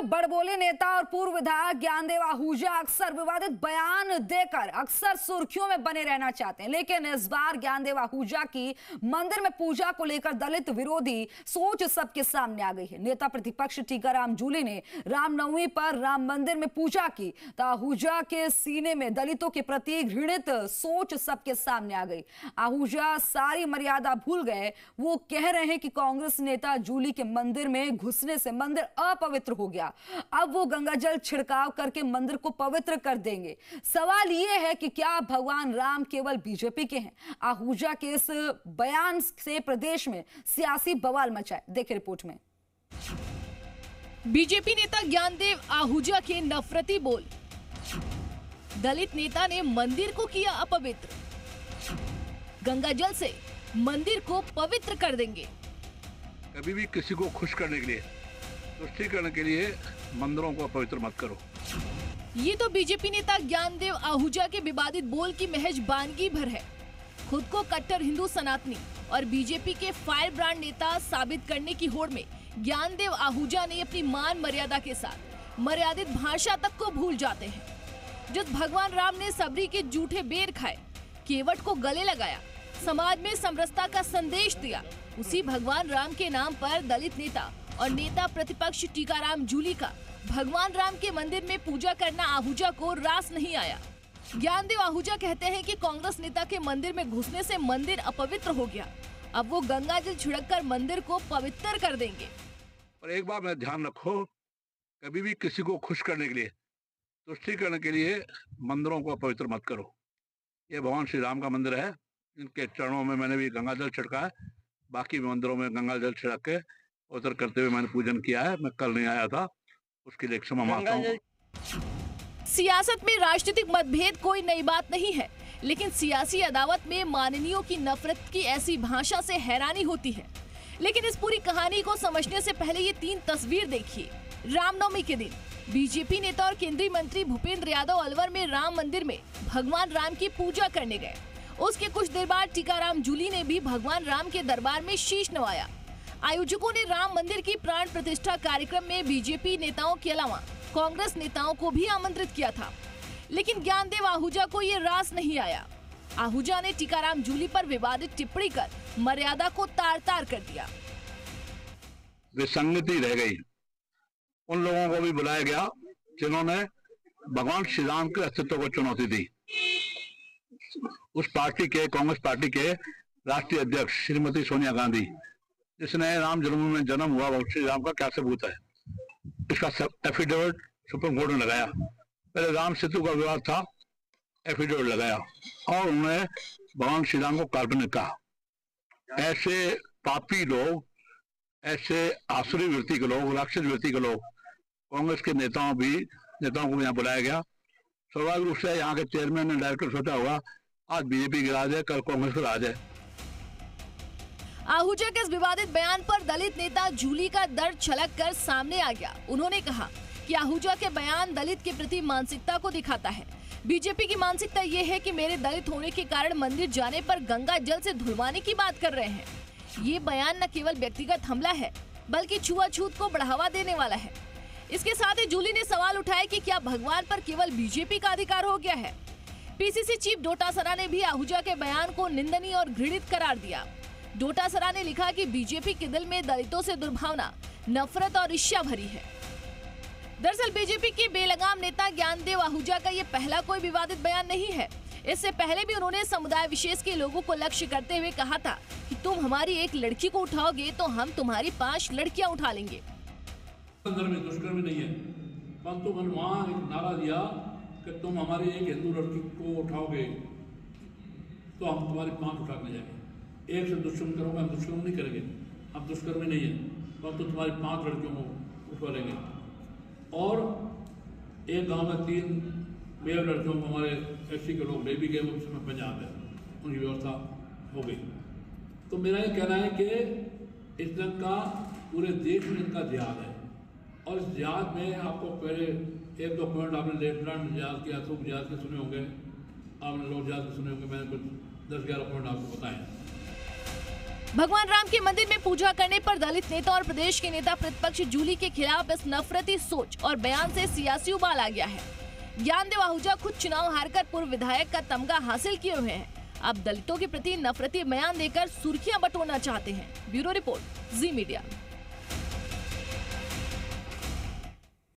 बड़बोले नेता और पूर्व विधायक ज्ञानदेव आहूजा अक्सर विवादित बयान देकर अक्सर सुर्खियों में बने रहना चाहते हैं, लेकिन इस बार ज्ञानदेव आहूजा की मंदिर में पूजा को लेकर दलित विरोधी सोच सबके सामने आ गई है। नेता प्रतिपक्ष टीकाराम जूली ने रामनवमी पर राम मंदिर में पूजा की तो आहूजा के सीने में दलितों के प्रति घृणित सोच सबके सामने आ गई। आहूजा सारी मर्यादा भूल गए। वो कह रहे हैं कि कांग्रेस नेता जूली के मंदिर में घुसने से मंदिर अपवित्र हो गया, अब वो गंगाजल छिड़काव करके मंदिर को पवित्र कर देंगे। सवाल ये है कि क्या भगवान राम केवल बीजेपी के हैं? आहूजा के इस बयान से प्रदेश में सियासी बवाल मचा है। देखिए रिपोर्ट में। बीजेपी नेता ज्ञानदेव आहूजा के नफरती बोल। दलित नेता ने मंदिर को किया अपवित्र, गंगाजल से मंदिर को पवित्र कर देंगे। कभी भी किसी को खुश करने के लिए, तुष्टि करने के लिए मंदिरों को पवित्र मत करो। ये तो बीजेपी नेता ज्ञानदेव आहूजा के विवादित बोल की महज बानगी भर है। खुद को कट्टर हिंदू सनातनी और बीजेपी के फायर ब्रांड नेता साबित करने की होड़ में ज्ञानदेव आहूजा ने अपनी मान मर्यादा के साथ मर्यादित भाषा तक को भूल जाते हैं। जिस भगवान राम ने सबरी के जूठे बेर खाए, केवट को गले लगाया, समाज में समरसता का संदेश दिया, उसी भगवान राम के नाम पर दलित नेता और नेता प्रतिपक्ष टीकाराम जूली का भगवान राम के मंदिर में पूजा करना आहूजा को रास नहीं आया। ज्ञानदेव आहूजा कहते हैं कि कांग्रेस नेता के मंदिर में घुसने से मंदिर अपवित्र हो गया, अब वो गंगाजल छिड़ककर मंदिर को पवित्र कर देंगे। और एक बात में ध्यान रखो, कभी भी किसी को खुश करने के लिए, तुष्टि करने के लिए मंदिरों को पवित्र मत करो। ये भगवान श्री राम का मंदिर है, इनके चरणों में मैंने भी गंगाजल छिड़का है, बाकी मंदिरों में गंगाजल छिड़क के उतर करते हुए मैंने पूजन किया है। मैं कल नहीं आया था, उसके लिए क्षमा मांगता हूं। सियासत में राजनीतिक मतभेद कोई नई बात नहीं है, लेकिन सियासी अदावत में माननीयों की नफरत की ऐसी भाषा से हैरानी होती है। लेकिन इस पूरी कहानी को समझने से पहले ये 3 तस्वीर देखिए। रामनवमी के दिन बीजेपी नेता और केंद्रीय मंत्री भूपेंद्र यादव अलवर में राम मंदिर में भगवान राम की पूजा करने गए। उसके कुछ देर बाद टीकाराम जूली ने भी भगवान राम के दरबार में शीश नवाया। आयोजकों ने राम मंदिर की प्राण प्रतिष्ठा कार्यक्रम में बीजेपी नेताओं के अलावा कांग्रेस नेताओं को भी आमंत्रित किया था, लेकिन ज्ञानदेव आहूजा को ये रास नहीं आया। आहूजा ने टीकाराम जूली पर विवादित टिप्पणी कर मर्यादा को तार-तार कर दिया। विसंगति रह गई। उन लोगों को भी बुलाया गया जिन्होंने भगवान श्री राम के अस्तित्व को चुनौती दी। उस पार्टी के, कांग्रेस पार्टी के राष्ट्रीय अध्यक्ष श्रीमती सोनिया गांधी, जिसने राम जन्मभूमि में जन्म हुआ वो श्री राम का क्या सबूत है, इसका एफिडेविट सुप्रीम कोर्ट ने लगाया। पहले राम सेतु का विवाद था, एफिडेविट लगाया और उन्होंने भगवान श्री राम को काल्पनिक कहा। ऐसे पापी लोग, ऐसे आसुरी वृत्ति के लोग, राक्षस वृत्ति के लोग, कांग्रेस के नेताओं को भी यहाँ बुलाया गया। स्वाभाविक रूप से यहाँ के चेयरमैन ने डायरेक्टर सोचा होगा आज बीजेपी की राज है, कल कांग्रेस की राज है। आहूजा के इस विवादित बयान पर दलित नेता जूली का दर्द छलक कर सामने आ गया। उन्होंने कहा कि आहूजा के बयान दलित के प्रति मानसिकता को दिखाता है। बीजेपी की मानसिकता ये है कि मेरे दलित होने के कारण मंदिर जाने पर गंगा जल से धुलवाने की बात कर रहे हैं। ये बयान न केवल व्यक्तिगत हमला है, बल्कि छुआछूत को बढ़ावा देने वाला है। इसके साथ ही जूली ने सवाल उठाया कि क्या भगवान पर केवल बीजेपी का अधिकार हो गया है। पीसीसी चीफ डोटासरा ने भी आहूजा के बयान को निंदनीय और घृणित करार दिया। डोटासरा ने लिखा कि बीजेपी के दिल में दलितों से दुर्भावना, नफरत और ईर्ष्या भरी है। दरअसल बीजेपी के बेलगाम नेता ज्ञानदेव आहूजा का ये पहला कोई विवादित बयान नहीं है। इससे पहले भी उन्होंने समुदाय विशेष के लोगों को लक्ष्य करते हुए कहा था कि तुम हमारी एक लड़की को उठाओगे तो हम तुम्हारी 5 लड़कियां उठा लेंगे। अंदर में दुष्कर्म नहीं है, परंतु मैंने वहाँ एक नारा दिया कि तुम हमारी एक हिंदू लड़की को उठाओगे तो हम तुम्हारी 5 उठा ले जाएंगे। एक से दुष्कर्म करोगे, हम दुष्कर्म नहीं करेंगे, हम दुष्कर्म नहीं है, परंतु तुम्हारी 5 लड़कियों को उठवा लेंगे। और एक गांव में 3 मेल लड़कियों को हमारे एससी के लोग ले भी गए, उसमें पंजाब है, उनकी व्यवस्था हो गई। तो मेरा ये कहना है कि इस दिन का पूरे देश में इनका जिहाद है, और इस जिहाद में आपको पहले 1-2 पॉइंट आपने लेफ्टिनेंट जिहाद के, अशोक जिहाद के सुने होंगे, आपने लोग जिहाद के सुने होंगे, मैंने कुछ 10-11 पॉइंट आपको बताए। भगवान राम के मंदिर में पूजा करने पर दलित नेता और प्रदेश के नेता प्रतिपक्ष जूली के खिलाफ इस नफरती सोच और बयान से सियासी उबाल आ गया है। ज्ञानदेव आहूजा खुद चुनाव हारकर पूर्व विधायक का तमगा हासिल किए हुए हैं। अब दलितों के प्रति नफरती बयान देकर सुर्खियां बटोरना चाहते हैं। ब्यूरो रिपोर्ट, जी मीडिया।